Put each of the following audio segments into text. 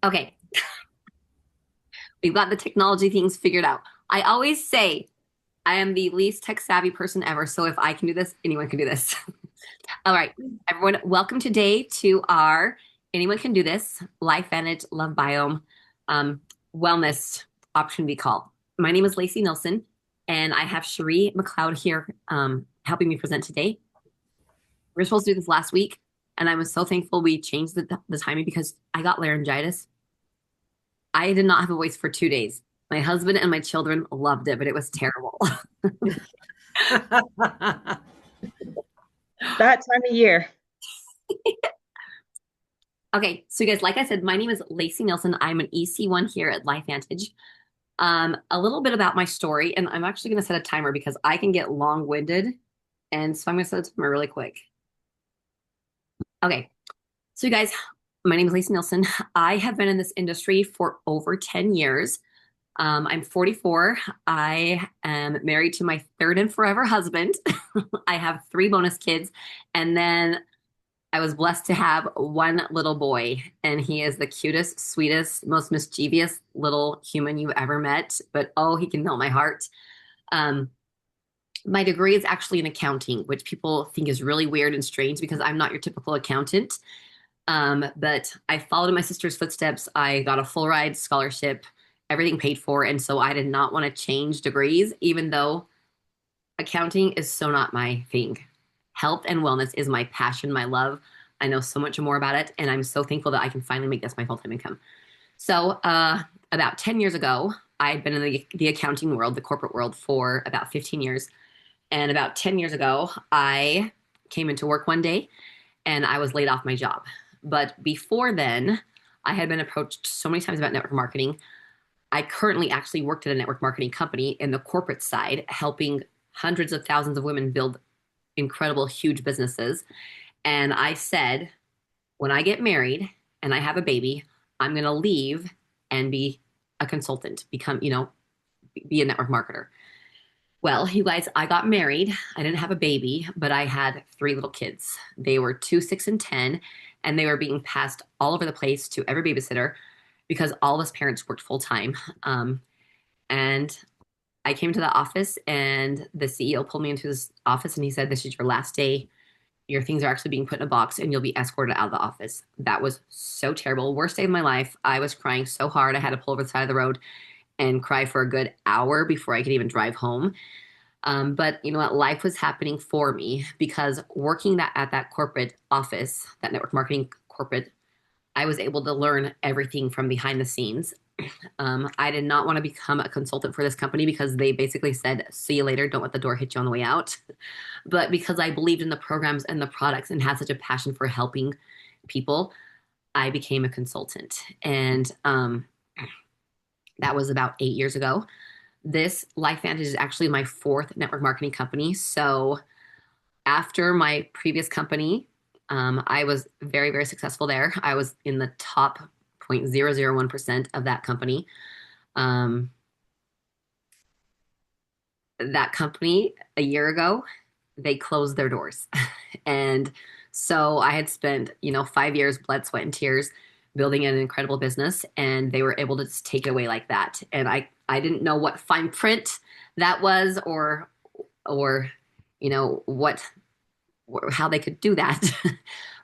Okay, we've got the technology things figured out. I always say I am the least tech savvy person ever, so if I can do this, anyone can do this. All right, everyone, welcome today to our Anyone Can Do This Life Vantage Love Biome um, Wellness Opportunity Call. My name is Lacey Nilsson, and I have Cherie McLeod here helping me present today. We were supposed to do this last week, and I was so thankful we changed the timing because I got laryngitis. I did not have a voice for 2 days. My husband and my children loved it, but it was terrible. That time of year. Okay, so you guys, like I said, my name is Lacey Nilsson. I'm an EC1 here at LifeVantage. A little bit about my story, and I'm actually going to set a timer because I can get long-winded, and so I'm going to set a timer really quick. Okay, so you guys, my name is Lacey Nilsson. I have been in this industry for over 10 years. I'm 44. I am married to my third and forever husband. I have three bonus kids, and then I was blessed to have one little boy, and he is the cutest, sweetest, most mischievous little human you've ever met. But oh, he can melt my heart. Um, my degree is actually in accounting, which people think is really weird and strange because I'm not your typical accountant. But I followed in my sister's footsteps. I got a full ride scholarship, everything paid for. And so I did not want to change degrees, even though accounting is so not my thing. Health and wellness is my passion, my love. I know so much more about it, and I'm so thankful that I can finally make this my full time income. So, about 10 years ago, I'd been in the accounting world, the corporate world, for about 15 years. And about 10 years ago, I came into work one day and I was laid off my job. But before then, I had been approached so many times about network marketing. I currently actually worked at a network marketing company in the corporate side, helping hundreds of thousands of women build incredible, huge businesses. And I said, when I get married and I have a baby, I'm going to leave and be a consultant, be a network marketer. Well, you guys, I got married. I didn't have a baby, but I had three little kids. They were 2, 6, and 10, and they were being passed all over the place to every babysitter because all of us parents worked full time. And I came to the office, and the CEO pulled me into his office, and he said, "This is your last day. Your things are actually being put in a box, and you'll be escorted out of the office." That was so terrible. Worst day of my life. I was crying so hard. I had to pull over the side of the road and cry for a good hour before I could even drive home. But you know what? Life was happening for me because working at that corporate office, that network marketing corporate, I was able to learn everything from behind the scenes. I did not want to become a consultant for this company because they basically said, "See you later. Don't let the door hit you on the way out." But because I believed in the programs and the products and had such a passion for helping people, I became a consultant. And that was about 8 years ago. This LifeVantage is actually my fourth network marketing company. So after my previous company, I was very, very successful there. I was in the top 0.001% of that company. Um, that company a year ago, they closed their doors. And so I had spent, 5 years, blood, sweat, and tears building an incredible business, and they were able to just take it away like that. And I didn't know what fine print that was or what how they could do that.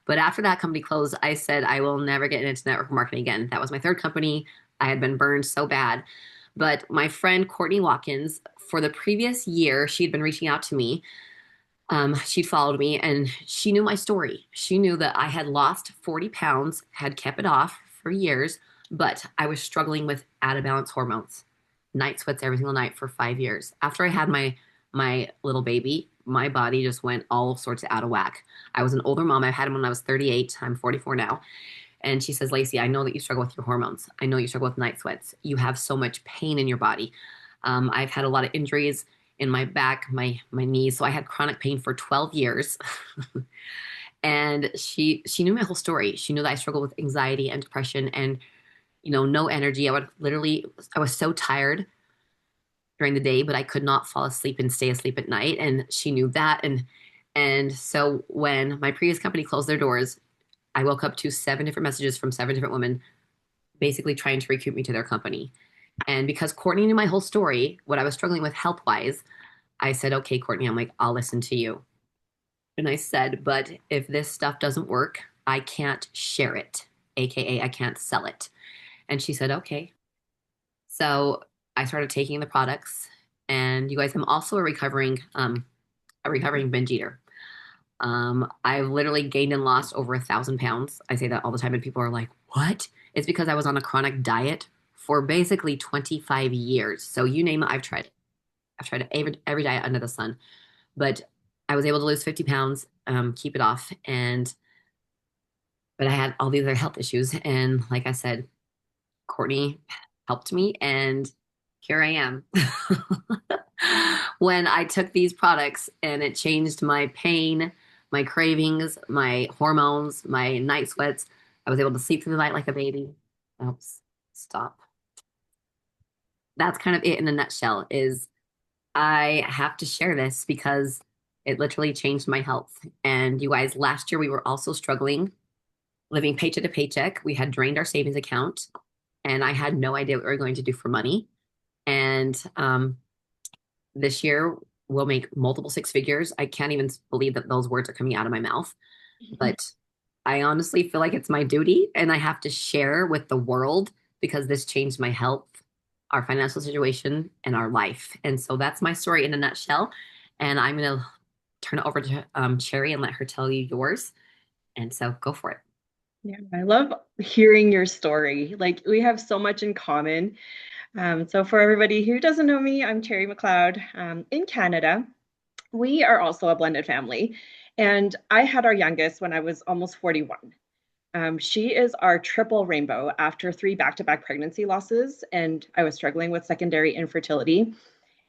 But after that company closed, I said I will never get into network marketing again. That was my third company. I had been burned so bad. But my friend Courtney Watkins, for the previous year, she'd been reaching out to me. She'd followed me and she knew my story. She knew that I had lost 40 pounds, had kept it off for years, but I was struggling with out of balance hormones, night sweats every single night for 5 years. After I had my little baby, my body just went all sorts of out of whack. I was an older mom. I had him when I was 38. I'm 44 now. And she says, "Lacey, I know that you struggle with your hormones. I know you struggle with night sweats. You have so much pain in your body. I've had a lot of injuries in my back, my knees. So I had chronic pain for 12 years." And she knew my whole story. She knew that I struggled with anxiety and depression and no energy. I was so tired during the day, but I could not fall asleep and stay asleep at night. And she knew that. And so when my previous company closed their doors, I woke up to seven different messages from seven different women basically trying to recruit me to their company. And because Courtney knew my whole story, what I was struggling with health wise, I said, okay, Courtney, I'm like, I'll listen to you. And I said, but if this stuff doesn't work, I can't share it, AKA, I can't sell it. And she said, okay. So I started taking the products. And you guys, I'm also a recovering binge eater. I've literally gained and lost over 1,000 pounds. I say that all the time, and people are like, what? It's because I was on a chronic diet for basically 25 years. So you name it, I've tried it. I've tried every diet under the sun, but I was able to lose 50 pounds, keep it off. But I had all these other health issues. And like I said, Courtney helped me, and here I am. When I took these products and it changed my pain, my cravings, my hormones, my night sweats, I was able to sleep through the night like a baby. Oops, stop. That's kind of it in a nutshell is I have to share this because it literally changed my health. And you guys, last year we were also struggling, living paycheck to paycheck. We had drained our savings account, and I had no idea what we were going to do for money. And this year we'll make multiple six figures. I can't even believe that those words are coming out of my mouth, but I honestly feel like it's my duty and I have to share with the world because this changed my health, our financial situation, and our life. And so that's my story in a nutshell. And I'm going to turn it over to Cherry and let her tell you yours. And so go for it. Yeah, I love hearing your story. Like we have so much in common. So for everybody who doesn't know me, I'm Terry McLeod, in Canada. We are also a blended family, and I had our youngest when I was almost 41. She is our triple rainbow after three back-to-back pregnancy losses, and I was struggling with secondary infertility.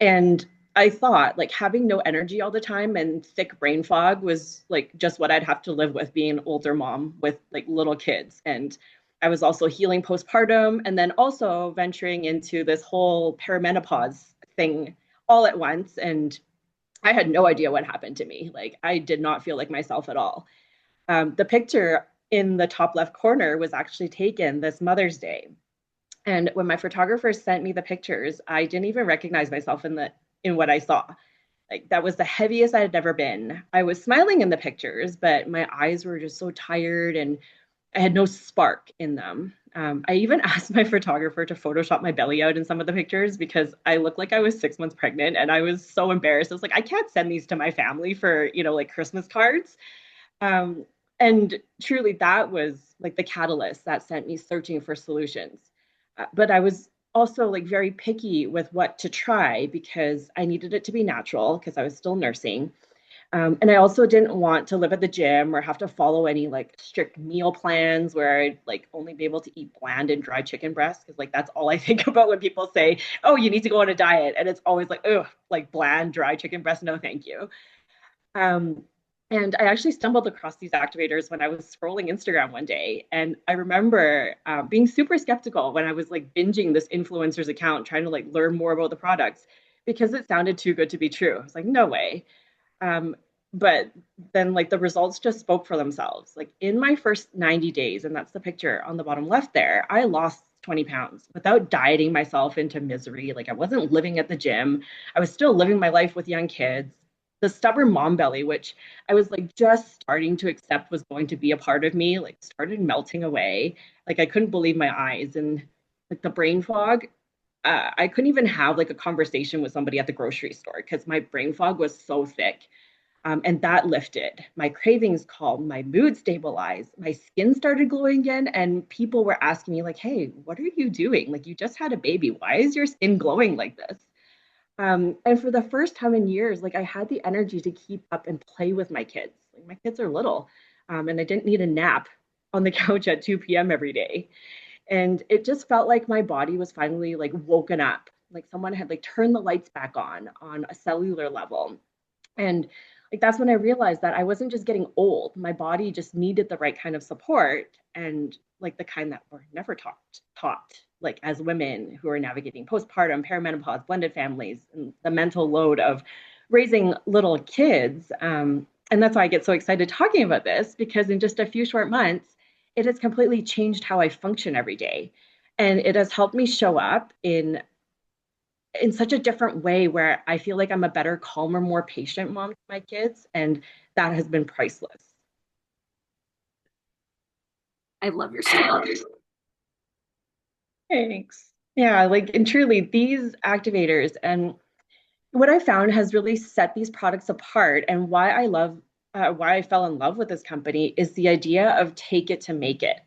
And I thought like having no energy all the time and thick brain fog was like just what I'd have to live with being an older mom with like little kids. And I was also healing postpartum and then also venturing into this whole perimenopause thing all at once. And I had no idea what happened to me. Like I did not feel like myself at all. The picture in the top left corner was actually taken this Mother's Day. And when my photographer sent me the pictures, I didn't even recognize myself in what I saw. Like that was the heaviest I had ever been. I was smiling in the pictures, but my eyes were just so tired and I had no spark in them. I even asked my photographer to Photoshop my belly out in some of the pictures because I looked like I was 6 months pregnant and I was so embarrassed. I was like, I can't send these to my family for, like Christmas cards. Um, and truly, that was like the catalyst that sent me searching for solutions. But I was also like very picky with what to try because I needed it to be natural because I was still nursing. And I also didn't want to live at the gym or have to follow any like strict meal plans where I'd like only be able to eat bland and dry chicken breast because like that's all I think about when people say, "Oh, you need to go on a diet," and it's always like, "Oh, like bland dry chicken breast, no, thank you." Um, and I actually stumbled across these activators when I was scrolling Instagram one day. And I remember being super skeptical when I was like binging this influencer's account, trying to like learn more about the products because it sounded too good to be true. I was like, no way. Um, but then like the results just spoke for themselves. Like in my first 90 days, and that's the picture on the bottom left there, I lost 20 pounds without dieting myself into misery. Like I wasn't living at the gym. I was still living my life with young kids. The stubborn mom belly, which I was like just starting to accept was going to be a part of me, like started melting away. Like I couldn't believe my eyes and like the brain fog. I couldn't even have like a conversation with somebody at the grocery store because my brain fog was so thick. And that lifted. My cravings calmed, my mood stabilized, my skin started glowing again. And people were asking me, like, hey, what are you doing? Like, you just had a baby. Why is your skin glowing like this? And for the first time in years, like, I had the energy to keep up and play with my kids. Like, my kids are little, and I didn't need a nap on the couch at 2 p.m. every day. And it just felt like my body was finally like woken up. Like someone had like turned the lights back on a cellular level. And like that's when I realized that I wasn't just getting old. My body just needed the right kind of support and like the kind that we're never taught like as women who are navigating postpartum, perimenopause, blended families, and the mental load of raising little kids. And that's why I get so excited talking about this because in just a few short months, it has completely changed how I function every day. And it has helped me show up in such a different way where I feel like I'm a better, calmer, more patient mom to my kids. And that has been priceless. I love your story. Thanks. Yeah, like, and truly, these activators and what I found has really set these products apart, and why I fell in love with this company is the idea of take it to make it.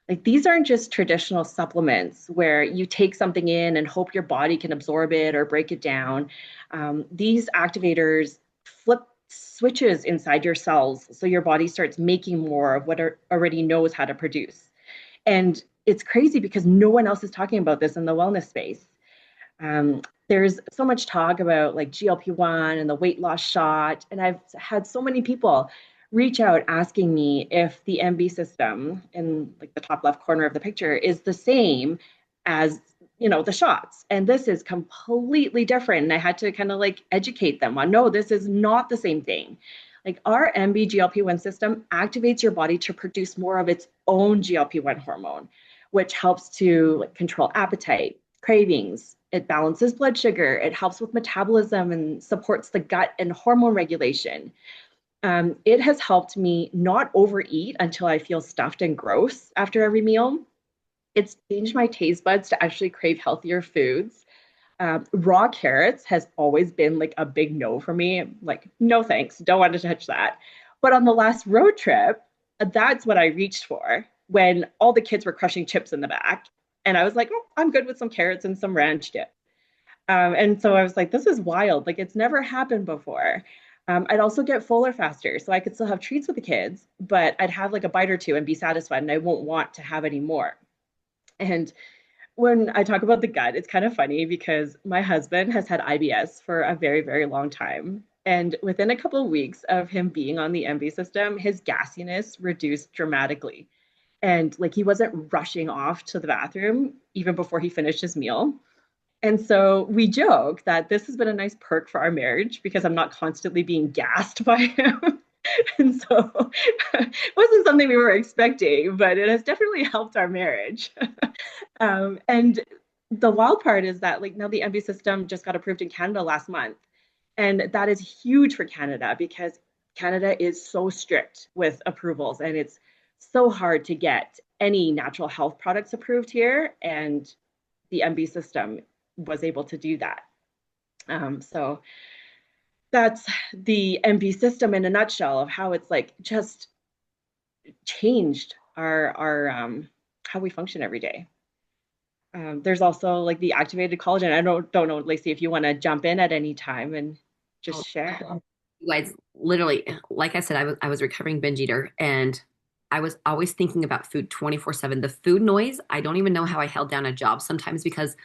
Like, these aren't just traditional supplements where you take something in and hope your body can absorb it or break it down. These activators flip switches inside your cells so your body starts making more of what already knows how to produce. And it's crazy because no one else is talking about this in the wellness space. There's so much talk about like GLP-1 and the weight loss shot, and I've had so many people reach out asking me if the MB system in like the top left corner of the picture is the same as the shots. And this is completely different. And I had to kind of like educate them on no, this is not the same thing. Like our MB GLP-1 system activates your body to produce more of its own GLP-1 hormone, which helps to like control appetite, cravings. It balances blood sugar. It helps with metabolism and supports the gut and hormone regulation. It has helped me not overeat until I feel stuffed and gross after every meal. It's changed my taste buds to actually crave healthier foods. Raw carrots has always been like a big no for me. Like, no thanks, don't want to touch that. But on the last road trip, that's what I reached for when all the kids were crushing chips in the back. And I was like, oh, I'm good with some carrots and some ranch dip. And so I was like, this is wild. Like, it's never happened before. I'd also get fuller faster. So I could still have treats with the kids, but I'd have like a bite or two and be satisfied, and I won't want to have any more. And when I talk about the gut, it's kind of funny because my husband has had IBS for a very, very long time. And within a couple of weeks of him being on the MB system, his gassiness reduced dramatically. And like he wasn't rushing off to the bathroom even before he finished his meal. And so we joke that this has been a nice perk for our marriage because I'm not constantly being gassed by him. And so it wasn't something we were expecting, but it has definitely helped our marriage. And the wild part is that like now the MB system just got approved in Canada last month. And that is huge for Canada because Canada is so strict with approvals and it's so hard to get any natural health products approved here. And the MB system was able to do that. So that's the MB system in a nutshell of how it's like just changed our how we function every day. There's also like the activated collagen. I don't know, Lacey, if you want to jump in at any time and Oh, just share. you guys, literally, like I said, I was a recovering binge eater, and I was always thinking about food 24/7. The food noise, I don't even know how I held down a job sometimes because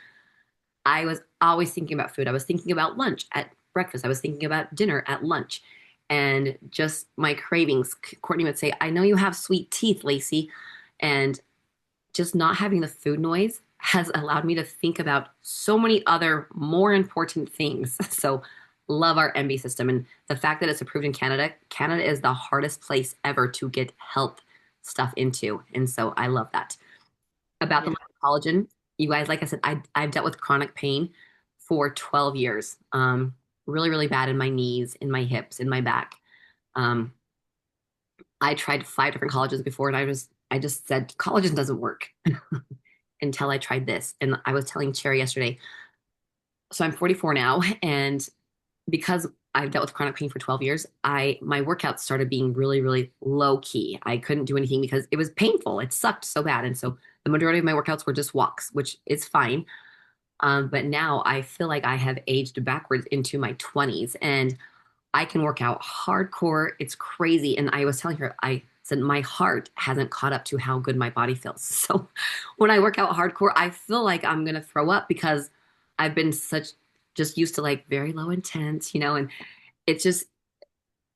I was always thinking about food. I was thinking about lunch at breakfast. I was thinking about dinner at lunch. And just my cravings. Courtney would say, I know you have sweet teeth, Lacey. And just not having the food noise has allowed me to think about so many other more important things. So love our MB system. And the fact that it's approved in Canada, Canada is the hardest place ever to get health stuff into. And so I love that. About the Yeah. collagen, you guys, like I said, I've dealt with chronic pain for 12 years. Really, really bad in my knees, in my hips, in my back. Um, I tried 5 different collagens before, and I just said collagen doesn't work until I tried this. And I was telling Cherry yesterday. So I'm 44 now, and because I've dealt with chronic pain for 12 years, I my workouts started being really, really low key. I couldn't do anything because it was painful. It sucked so bad, and so the majority of my workouts were just walks, which is fine. But now I feel like I have aged backwards into my 20s, and I can work out hardcore. It's crazy. And I was telling her, I said, my heart hasn't caught up to how good my body feels. So when I work out hardcore, I feel like I'm going to throw up because I've been such just used to like very low intense, and it's just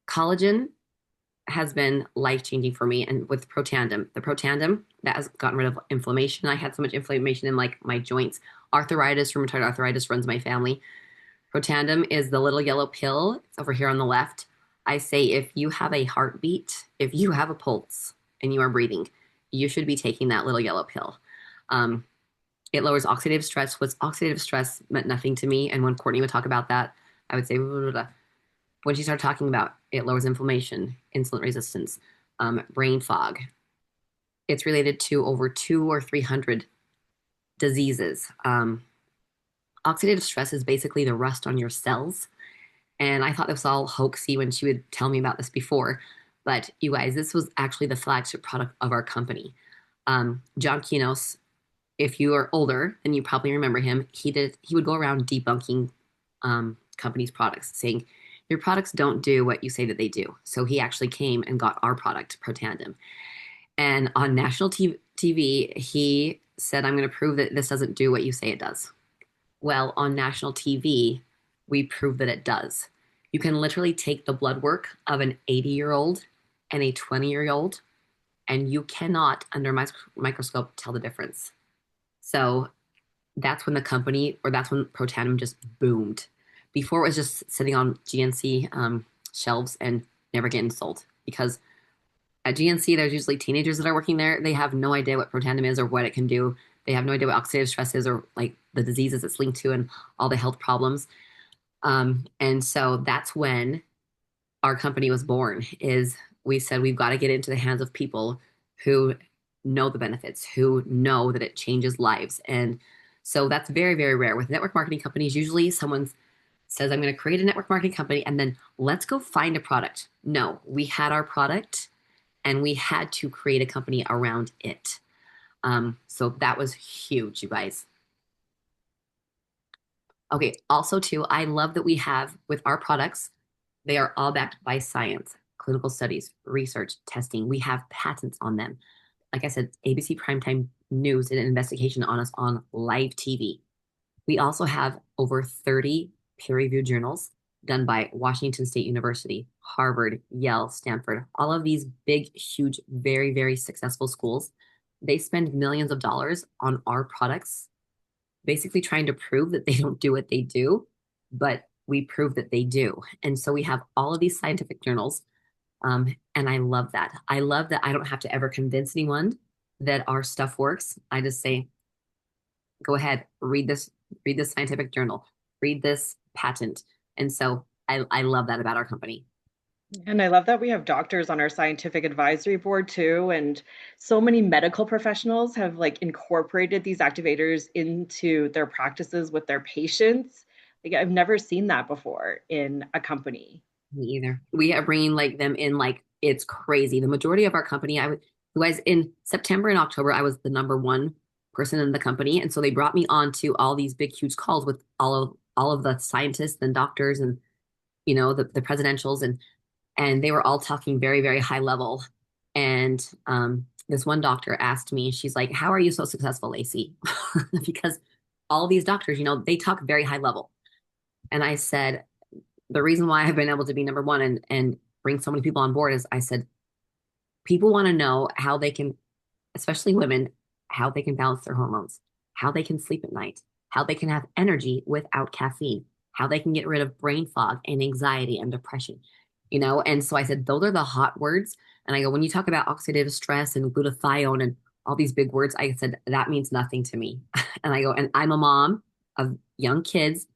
collagen has been life changing for me. And with Protandem, the Protandem that has gotten rid of inflammation. I had so much inflammation in like my joints. Arthritis, rheumatoid arthritis runs my family. Protandem is the little yellow pill. It's over here on the left. I say if you have a heartbeat, if you have a pulse and you are breathing, you should be taking that little yellow pill. Um, It lowers oxidative stress. What's oxidative stress meant nothing to me. And when Courtney would talk about that, I would say, blah, blah, blah. When she started talking about it lowers inflammation, insulin resistance, brain fog, it's related to over two or 300 diseases. Oxidative stress is basically the rust on your cells. And I thought this was all hoaxy when she would tell me about this before. But you guys, this was actually the flagship product of our company. John Kinos, if you are older, then you probably remember him. He would go around debunking companies' products, saying your products don't do what you say that they do. So he actually came and got our product, Protandim. And on national TV, he said, I'm going to prove that this doesn't do what you say it does. Well, on national TV, we prove that it does. You can literally take the blood work of an 80-year-old and a 20-year-old, and you cannot, under microscope, tell the difference. So that's when the company, or that's when Protandim just boomed. Before it was just sitting on GNC shelves and never getting sold because at GNC, there's usually teenagers that are working there. They have no idea what Protandim is or what it can do. They have no idea what oxidative stress is or like the diseases it's linked to and all the health problems. And so that's when our company was born. Is we said we've got to get into the hands of people who know the benefits, who know that it changes lives. And so that's very, very rare. With network marketing companies, usually someone says, I'm going to create a network marketing company and then let's go find a product. No, we had our product and we had to create a company around it. So that was huge, you guys. Okay, also too, I love that we have with our products, they are all backed by science, clinical studies, research, testing. We have patents on them. Like I said, ABC Primetime News did an investigation on us on live TV. We also have over 30 peer-reviewed journals done by Washington State University, Harvard, Yale, Stanford, all of these big, huge, very, very successful schools. They spend millions of dollars on our products, basically trying to prove that they don't do what they do, but we prove that they do. And so we have all of these scientific journals. And I love that. I love that I don't have to ever convince anyone that our stuff works. I just say, go ahead, read this scientific journal, read this patent. And so I love that about our company. And I love that we have doctors on our scientific advisory board too. And so many medical professionals have like incorporated these activators into their practices with their patients. Like I've never seen that before in a company. Me either. We are bringing like them in like it's crazy. The majority of our company, I would, you guys, in September and October, I was the number one person in the company, and so they brought me on to all these big, huge calls with all of the scientists and doctors and the presidentials and they were all talking very, very high level. And this one doctor asked me, she's like, "How are you so successful, Lacey?" Because all these doctors, they talk very high level. And I said, the reason why I've been able to be number one and bring so many people on board is I said, people want to know how they can, especially women, how they can balance their hormones, how they can sleep at night, how they can have energy without caffeine, how they can get rid of brain fog and anxiety and depression. And so I said, those are the hot words. And I go, when you talk about oxidative stress and glutathione and all these big words, I said, that means nothing to me. And I go, and I'm a mom of young kids.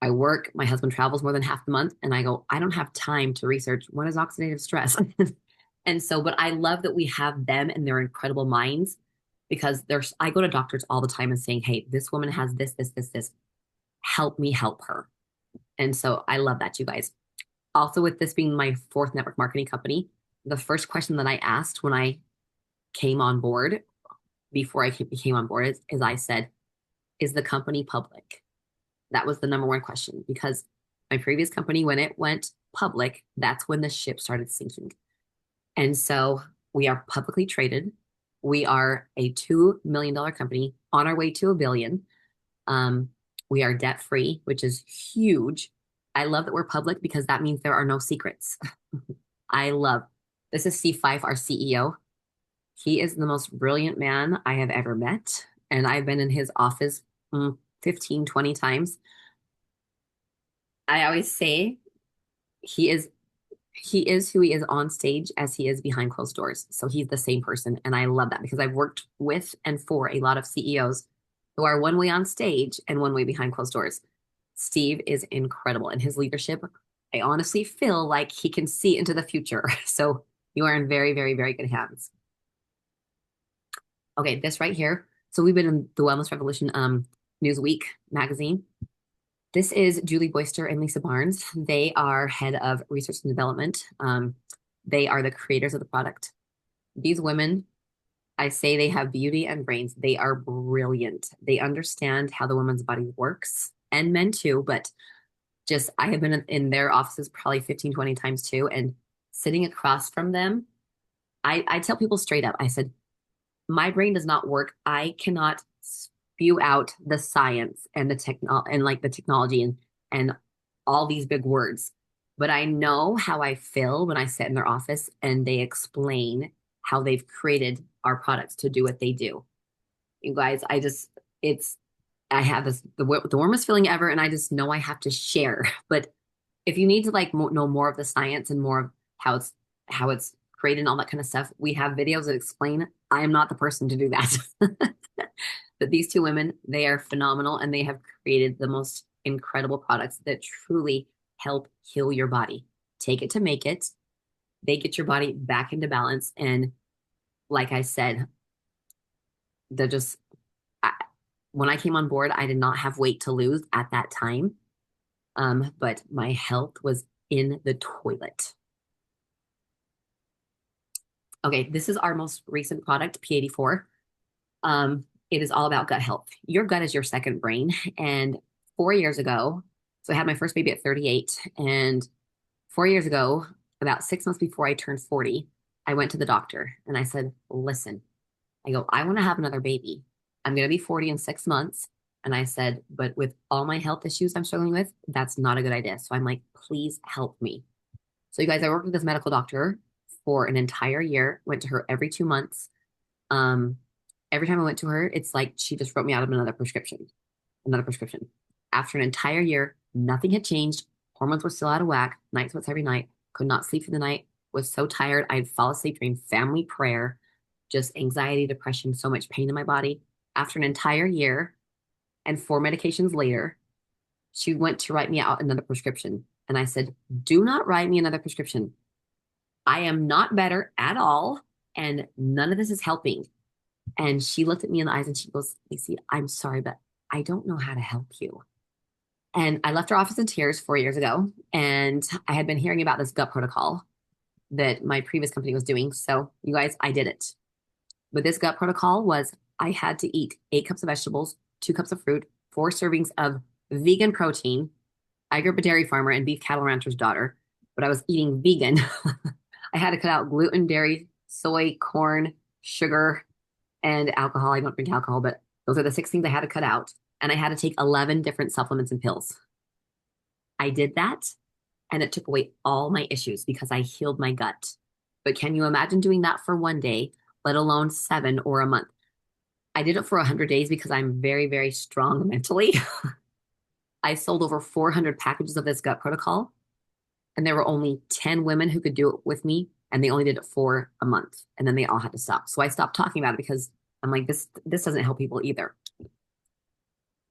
I work, my husband travels more than half the month. And I go, I don't have time to research what is oxidative stress. And so, but I love that we have them and their incredible minds because I go to doctors all the time and saying, hey, this woman has this, this, this, this. Help me help her. And so I love that, you guys. Also, with this being my fourth network marketing company, the first question that I asked when I came on board, before I became on board, is I said, is the company public? That was the number one question because my previous company, when it went public, that's when the ship started sinking. And so we are publicly traded. We are a $2 million company on our way to a billion. We are debt free, which is huge. I love that we're public because that means there are no secrets. I love this is C5, our CEO. He is the most brilliant man I have ever met. And I've been in his office 15, 20 times. I always say he is who he is on stage as he is behind closed doors. So he's the same person. And I love that because I've worked with and for a lot of CEOs who are one way on stage and one way behind closed doors. Steve is incredible in his leadership. I honestly feel like he can see into the future. So you are in very, very, very good hands. Okay, this right here. So we've been in the Wellness Revolution Newsweek magazine. This is Julie Boyster and Lisa Barnes. They are head of research and development. They are the creators of the product. These women, I say they have beauty and brains. They are brilliant. They understand how the woman's body works, and men too, but just I have been in their offices probably 15, 20 times too. And sitting across from them, I tell people straight up, I said, my brain does not work. I cannot spew out the science and the techno and like the technology and all these big words. But I know how I feel when I sit in their office and they explain how they've created our products to do what they do. You guys, it's I have the warmest feeling ever, and I just know I have to share. But if you need to like know more of the science and more of how it's created and all that kind of stuff, we have videos that explain. I am not the person to do that. But these two women, they are phenomenal, and they have created the most incredible products that truly help heal your body. Take it to make it. They get your body back into balance. And like I said, they're just I, when I came on board, I did not have weight to lose at that time. But my health was in the toilet. Okay, this is our most recent product, P84. It is all about gut health. Your gut is your second brain. And 4 years ago, so I had my first baby at 38. And 4 years ago, about 6 months before I turned 40, I went to the doctor and I said, listen, I go, I want to have another baby. I'm going to be 40 in 6 months. And I said, but with all my health issues I'm struggling with, that's not a good idea. So I'm like, please help me. So you guys, I worked with this medical doctor for an entire year, went to her every 2 months. Um, every time I went to her, it's like she just wrote me out of another prescription, another prescription. After an entire year, nothing had changed. Hormones were still out of whack, night sweats every night, could not sleep through the night, was so tired. I'd fall asleep during family prayer, just anxiety, depression, so much pain in my body. After an entire year and 4 medications later, she went to write me out another prescription. And I said, do not write me another prescription. I am not better at all. And none of this is helping. And she looked at me in the eyes and she goes, Lacey, I'm sorry, but I don't know how to help you. And I left her office in tears 4 years ago. And I had been hearing about this gut protocol that my previous company was doing. So, you guys, I did it. But this gut protocol was I had to eat 8 cups of vegetables, 2 cups of fruit, 4 servings of vegan protein. I grew up a dairy farmer and beef cattle rancher's daughter, but I was eating vegan. I had to cut out gluten, dairy, soy, corn, sugar, and alcohol. I don't drink alcohol, but those are the 6 things I had to cut out. And I had to take 11 different supplements and pills. I did that, and it took away all my issues because I healed my gut. But can you imagine doing that for one day, let alone 7 or a month? I did it for 100 days because I'm very, very strong mentally. I sold over 400 packages of this gut protocol, and there were only 10 women who could do it with me, and they only did it for a month, and then they all had to stop. So I stopped talking about it because I'm like, this doesn't help people either.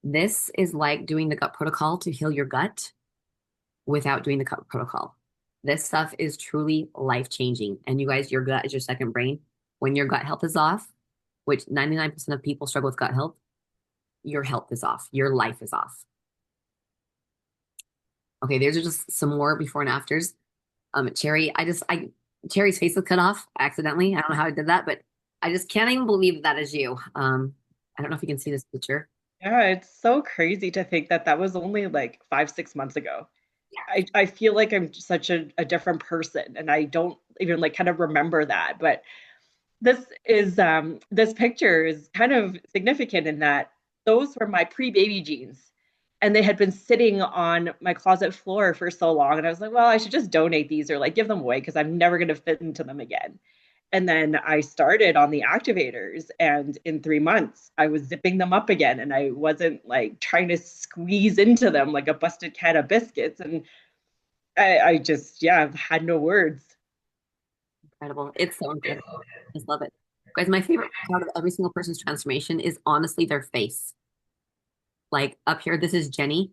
This is like doing the gut protocol to heal your gut without doing the gut protocol. This stuff is truly life changing. And you guys, your gut is your second brain. When your gut health is off, which 99% of people struggle with gut health, your health is off. Your life is off. Okay, these are just some more before and afters. Cherry's face was cut off accidentally. I don't know how I did that, but I just can't even believe that is you. I don't know if you can see this picture. Yeah, it's so crazy to think that that was only like 5, 6 months ago. I feel like I'm such a different person and I don't even like kind of remember that. But this picture is kind of significant in that those were my pre-baby jeans and they had been sitting on my closet floor for so long and I was like, well, I should just donate these or like give them away because I'm never going to fit into them again. And then I started on the activators, and in 3 months, I was zipping them up again. And I wasn't like trying to squeeze into them like a busted can of biscuits. And I just, yeah, had no words. Incredible. It's so incredible. I just love it. Guys, my favorite part of every single person's transformation is honestly their face. Like up here, this is Jenny.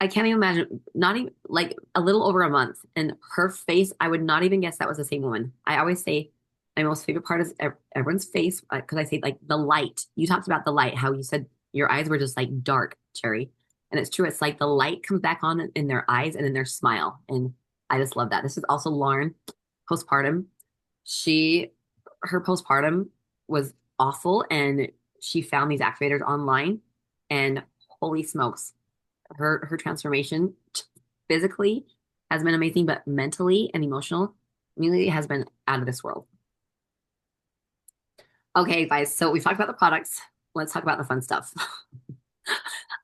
I can't even imagine, not even like a little over a month. And her face, I would not even guess that was the same woman. I always say my most favorite part is everyone's face because I say like the light. You talked about the light, how you said your eyes were just like dark, Cherry. And it's true. It's like the light comes back on in their eyes and in their smile. And I just love that. This is also Lauren, postpartum. She, her postpartum was awful. And she found these activators online. And holy smokes, her transformation physically has been amazing, but mentally and emotionally has been out of this world. Okay, guys, so we talked about the products. Let's talk about the fun stuff.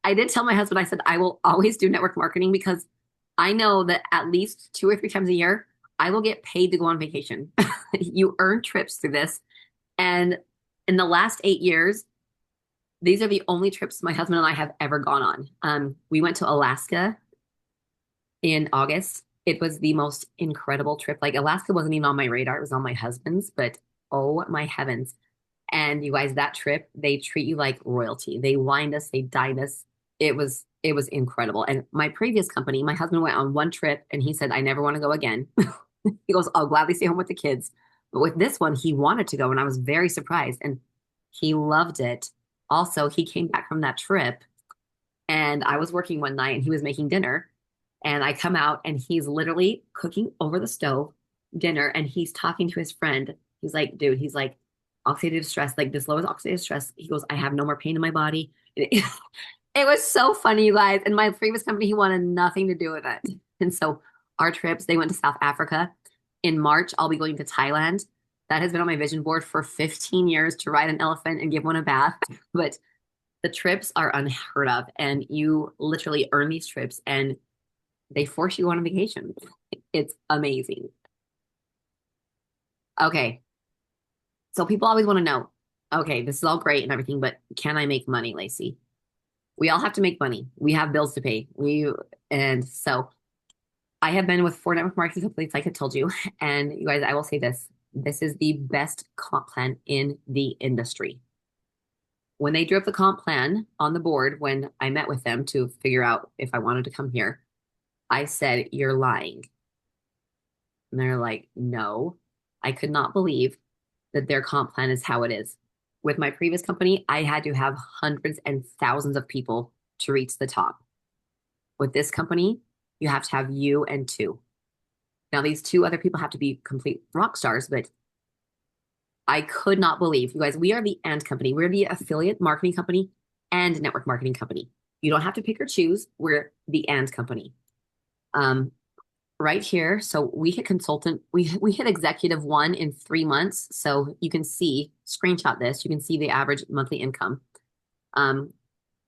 I did tell my husband, I said, I will always do network marketing because I know that at least 2 or 3 times a year, I will get paid to go on vacation. You earn trips through this. And in the last 8 years, these are the only trips my husband and I have ever gone on. We went to Alaska in August. It was the most incredible trip. Like Alaska wasn't even on my radar. It was on my husband's, but oh my heavens. And you guys, that trip, they treat you like royalty. They wined us, they dined us. It was incredible. And my previous company, my husband went on one trip and he said, I never want to go again. He goes, I'll gladly stay home with the kids. But with this one, he wanted to go, and I was very surprised. And he loved it. Also, he came back from that trip and I was working one night and he was making dinner. And I come out and he's literally cooking over the stove dinner and he's talking to his friend. He's like, dude, he's like, oxidative stress, like this low is oxidative stress. He goes, I have no more pain in my body. It was so funny, you guys. And my previous company, he wanted nothing to do with it. And so our trips, they went to South Africa. In March, I'll be going to Thailand. That has been on my vision board for 15 years to ride an elephant and give one a bath. But the trips are unheard of. And you literally earn these trips and they force you on a vacation. It's amazing. Okay. So people always want to know, okay, this is all great and everything, but can I make money, Lacey? We all have to make money. We have bills to pay. And so I have been with 4 network marketing companies, like I told you. And you guys, I will say this. This is the best comp plan in the industry. When they drew up the comp plan on the board, when I met with them to figure out if I wanted to come here, I said, you're lying. And they're like, no, I could not believe that their comp plan is how it is. With my previous company, I had to have hundreds and thousands of people to reach the top. With this company, you have to have you and two. Now, these two other people have to be complete rock stars, but I could not believe, you guys, we are the and company. We're the affiliate marketing company and network marketing company. You don't have to pick or choose. We're the and company. Um, right here. So we hit consultant, we hit executive one in 3 months. So you can see, screenshot this, you can see the average monthly income. Um,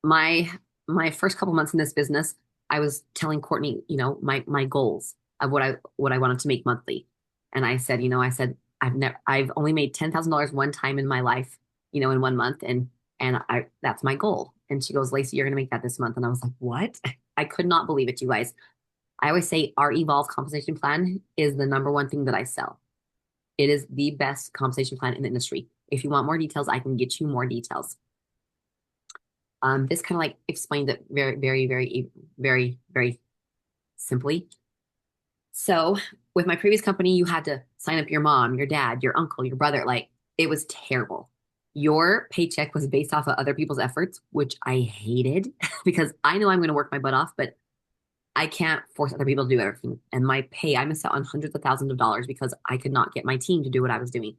my my first couple months in this business, I was telling Courtney, my goals of what I wanted to make monthly. And I said, I've only made $10,000 one time in my life, in 1 month. And that's my goal. And she goes, Lacey, you're gonna make that this month. And I was like, what? I could not believe it, you guys. I always say our Evolve compensation plan is the number one thing that I sell. It is the best compensation plan in the industry. If you want more details, I can get you more details. This kind of like explained it very, very, very, very, very simply. So with my previous company, you had to sign up your mom, your dad, your uncle, your brother. Like it was terrible. Your paycheck was based off of other people's efforts, which I hated because I know I'm going to work my butt off, but I can't force other people to do everything. And my pay, I missed out on hundreds of thousands of dollars because I could not get my team to do what I was doing.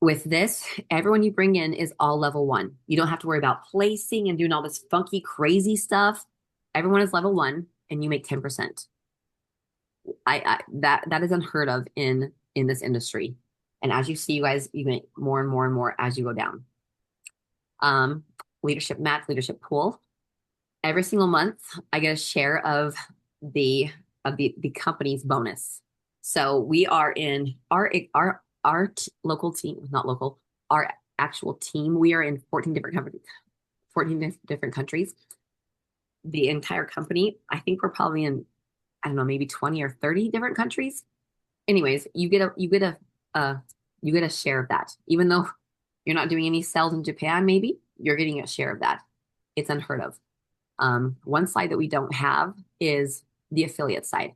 With this, everyone you bring in is all level one. You don't have to worry about placing and doing all this funky, crazy stuff. Everyone is level one and you make 10%. That is unheard of in this industry. And as you see, you guys, you make more and more and more as you go down. Um, leadership match, leadership pool. Every single month, I get a share of the company's bonus. So we are in our local team, not local, our actual team. We are in 14 different companies, 14 different countries. The entire company, I think we're probably in, I don't know, maybe 20 or 30 different countries. Anyways, you get a share of that. Even though you're not doing any sales in Japan, maybe you're getting a share of that. It's unheard of. One side that we don't have is the affiliate side.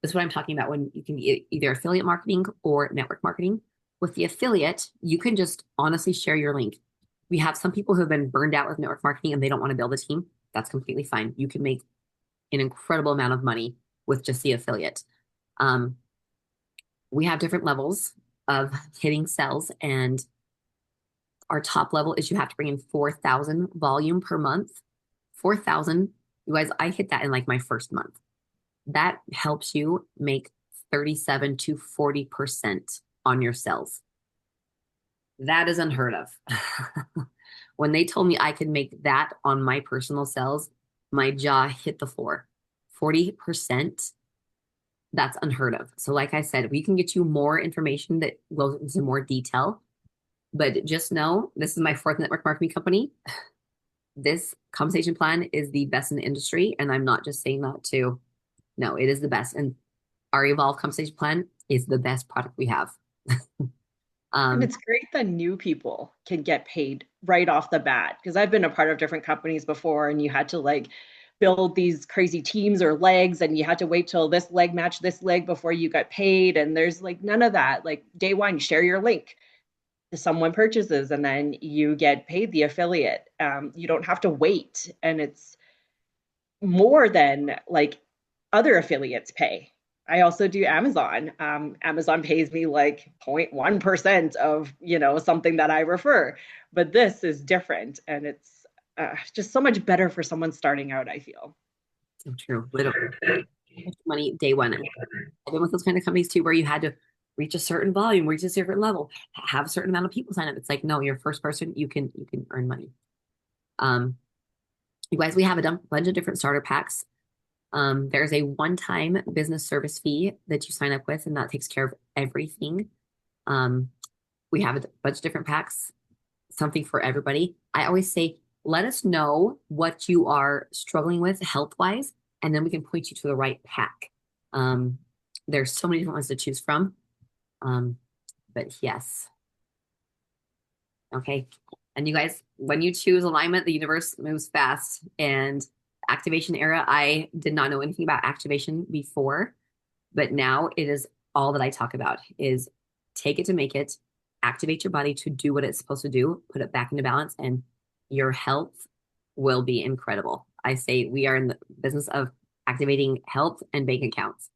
This is what I'm talking about when you can be either affiliate marketing or network marketing. With the affiliate, you can just honestly share your link. We have some people who have been burned out with network marketing and they don't want to build a team. That's completely fine. You can make an incredible amount of money with just the affiliate. Um, we have different levels of hitting sales, and our top level is you have to bring in 4,000 volume per month. 4,000, you guys, I hit that in like my first month. That helps you make 37 to 40% on your sales. That is unheard of. When they told me I could make that on my personal sales, my jaw hit the floor. 40%, that's unheard of. So, like I said, we can get you more information that goes into more detail. But just know this is my fourth network marketing company. This compensation plan is the best in the industry. And I'm not just saying that to, no, it is the best. And our Evolve compensation plan is the best product we have. And Um, it's great that new people can get paid right off the bat because I've been a part of different companies before and you had to like build these crazy teams or legs and you had to wait till this leg matched this leg before you got paid. And there's like none of that. Like day one, share your link. Someone purchases and then you get paid the affiliate. You don't have to wait. And it's more than like other affiliates pay. I also do Amazon. Amazon pays me like 0.1% of, something that I refer. But this is different and it's just so much better for someone starting out, I feel. so true. Literally. Money day one. I've been with those kind of companies too, where you had to reach a certain volume, reach a certain level, have a certain amount of people sign up. It's like, no, you're first person, you can earn money. Um, you guys, we have a bunch of different starter packs. There's a one-time business service fee that you sign up with, and that takes care of everything. Um, we have a bunch of different packs, something for everybody. I always say, let us know what you are struggling with health-wise, and then we can point you to the right pack. Um, there's so many different ones to choose from. Um, but yes, okay. And you guys, when you choose alignment, the universe moves fast. And activation era, I did not know anything about activation before, but now it is all that I talk about is take it to make it, activate your body to do what it's supposed to do, put it back into balance, and your health will be incredible. I say we are in the business of activating health and bank accounts.